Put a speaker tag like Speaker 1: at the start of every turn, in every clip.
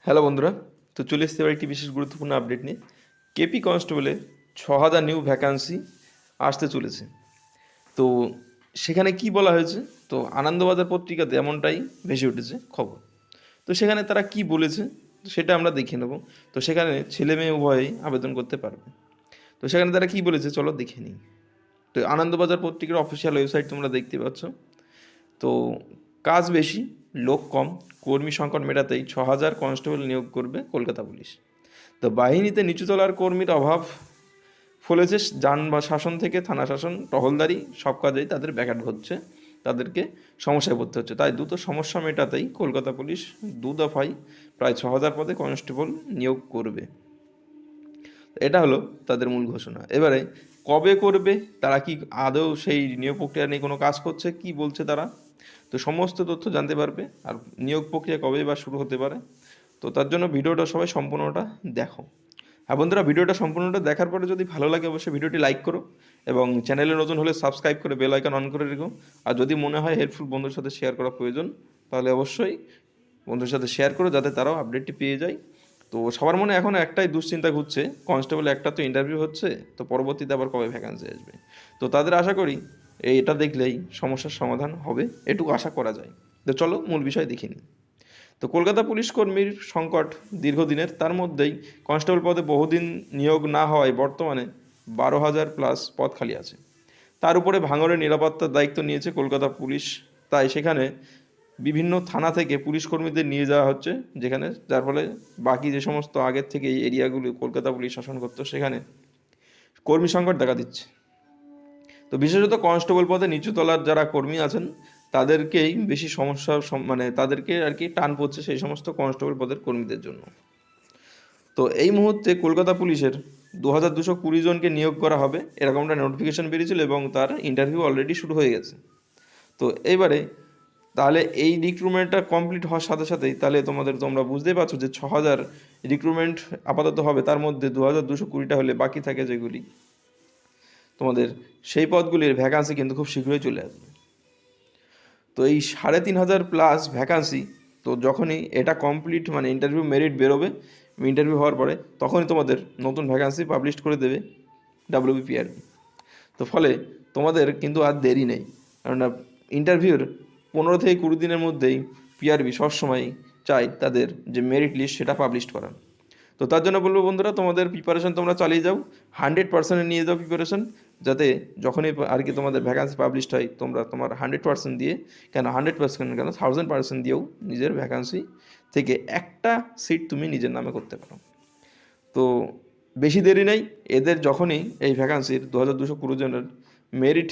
Speaker 1: Hello বন্ধুরা, তো চলে এসেছে এবার একটি বিশেষ গুরুত্বপূর্ণ আপডেট নিয়ে। কেপি কনস্টেবলে 6,000 নিউ ভ্যাকান্সি আসতে চলেছে। তো সেখানে কি বলা হয়েছে, তো আনন্দবাজার পত্রিকাতে এমনটাই ভেসে উঠেছে খবর। তো সেখানে তারা কি বলেছে সেটা আমরা দেখে নেব। তো সেখানে ছেলে মেয়ে উভয়েই আবেদন করতে পারবে। তো সেখানে তারা কি বলেছে চলো দেখে নিই। তো আনন্দবাজার পত্রিকার অফিসিয়াল ওয়েবসাইট তোমরা দেখতে পাচ্ছ। তো কাজ বেশি, লোক কম, কর্মী সংকট মেটাতেই 6,000 কনস্টেবল নিয়োগ করবে কলকাতা পুলিশ। তো বাহিনীতে নিচুতলার কর্মীর অভাব ফলেছে যান বা শাসন থেকে থানা শাসন, টহলদারি সব কাজেই তাদের ব্যাঘাত ঘটছে, তাদেরকে সমস্যায় পড়তে হচ্ছে। তাই দ্রুত সমস্যা মেটাতেই কলকাতা পুলিশ 2 দফায় প্রায় 6,000 পদে কনস্টেবল নিয়োগ করবে। এটা হলো তাদের মূল ঘোষণা। এবারে কবে করবে, তারা কি আদৌ সেই নিয়োগ প্রক্রিয়া নিয়ে কোনো কাজ করছে, কি বলছে তারা, তো সমস্ত তথ্য জানতে পারবে। আর নিয়োগ প্রক্রিয়া কবে বা শুরু হতে পারে, তো তার জন্য ভিডিওটা সবাই সম্পূর্ণটা দেখো। হ্যাঁ বন্ধুরা, ভিডিওটা সম্পূর্ণটা দেখার পরে যদি ভালো লাগে অবশ্যই ভিডিওটি লাইক করো এবং চ্যানেলে নতুন হলে সাবস্ক্রাইব করে বেল আইকন অন করে রেখো। আর যদি মনে হয় হেল্পফুল বন্ধুর সাথে শেয়ার করা প্রয়োজন, তাহলে অবশ্যই বন্ধুর সাথে শেয়ার করো যাতে তারাও আপডেটটি পেয়ে যায়। তো সবার মনে এখন একটাই দুশ্চিন্তা ঘুরছে, কনস্টেবল একটা তো ইন্টারভিউ হচ্ছে, তো পরবর্তীতে আবার কবে ভ্যাকান্সি আসবে। তো তাদের আশা করি এটা দেখলেই সমস্যার সমাধান হবে, এটুকু আশা করা যায়। তো চলো মূল বিষয় দেখে নিই। তো কলকাতা পুলিশ কর্মীর সংকট দীর্ঘদিনের, তার মধ্যেই কনস্টেবল পদে বহুদিন নিয়োগ না হওয়ায় বর্তমানে 12,000 প্লাস পদ খালি আছে। তার উপরে ভাঙড়ের নিরাপত্তার দায়িত্ব নিয়েছে কলকাতা পুলিশ। তাই সেখানে বিভিন্ন থানা থেকে পুলিশ কর্মীদের নিয়ে যাওয়া হচ্ছে, যেখানে যার ফলে বাকি যে সমস্ত আগের থেকে এই এরিয়াগুলি কলকাতা পুলিশ শাসন করতো সেখানে কর্মী সংকট দেখা দিচ্ছে। তো বিশেষত কনস্টেবল পদে নিচুতলার যারা কর্মী আছেন তাদেরকেই বেশি সমস্যা, মানে তাদেরকে আর কি টান পড়ছে সেই সমস্ত কনস্টেবল পদের কর্মীদের জন্য। তো এই মুহূর্তে কলকাতা পুলিশের 2,220 জনকে নিয়োগ করা হবে, এরকম একটা নোটিফিকেশন বেরিয়েছিল এবং তার ইন্টারভিউ অলরেডি শুরু হয়ে গেছে। তো এইবারে তাহলে এই রিক্রুটমেন্টটা কমপ্লিট হওয়ার সাথে সাথেই তাহলে তোমরা বুঝতেই পারছো যে 6,000 রিক্রুটমেন্ট আপাতত হবে, তার মধ্যে 2,220টা হলে বাকি থাকে যেগুলি তোমাদের সেই পদগুলির ভ্যাকান্সি কিন্তু খুব শীঘ্রই চলে আসবে। তো এই 3,500 প্লাস ভ্যাকান্সি, তো যখনই এটা কমপ্লিট মানে ইন্টারভিউ মেরিট বেরোবে, ইন্টারভিউ হওয়ার পরে তখনই তোমাদের নতুন ভ্যাকান্সি পাবলিশ করে দেবে ডাব্লিউবিপিআরবি। তো ফলে তোমাদের কিন্তু আর দেরি নেই, কারণ ইন্টারভিউর 15 থেকে 20 দিনের মধ্যেই পিআরবি সবসময় চাই তাদের যে মেরিট লিস্ট সেটা পাবলিশ করা। তো তার জন্য বলবো বন্ধুরা, তোমাদের প্রিপারেশন তোমরা চালিয়ে যাও, 100% নিয়ে যাও প্রিপারেশন, যাতে যখনই আর কি তোমাদের ভ্যাকান্সি পাবলিশড হয় তোমরা তোমার 100% দিয়ে, কেন 100% কেন 1000% দিয়েও নিজের ভ্যাকান্সি থেকে একটা সিট তুমি নিজের নামে করতে পারো। তো বেশি দেরি নেই, এদের যখনই এই ভ্যাকান্সির 2,220 জনের মেরিট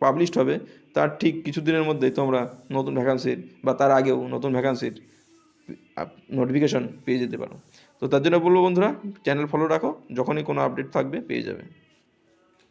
Speaker 1: পাবলিশড হবে তার ঠিক কিছুদিনের মধ্যেই তোমরা নতুন ভ্যাকান্সির বা তার আগেও নতুন ভ্যাকান্সির নোটিফিকেশন পেয়ে যেতে পারো। তো তার জন্য বলবো বন্ধুরা, চ্যানেল ফলো রাখো, যখনই কোনো আপডেট থাকবে পেয়ে যাবে।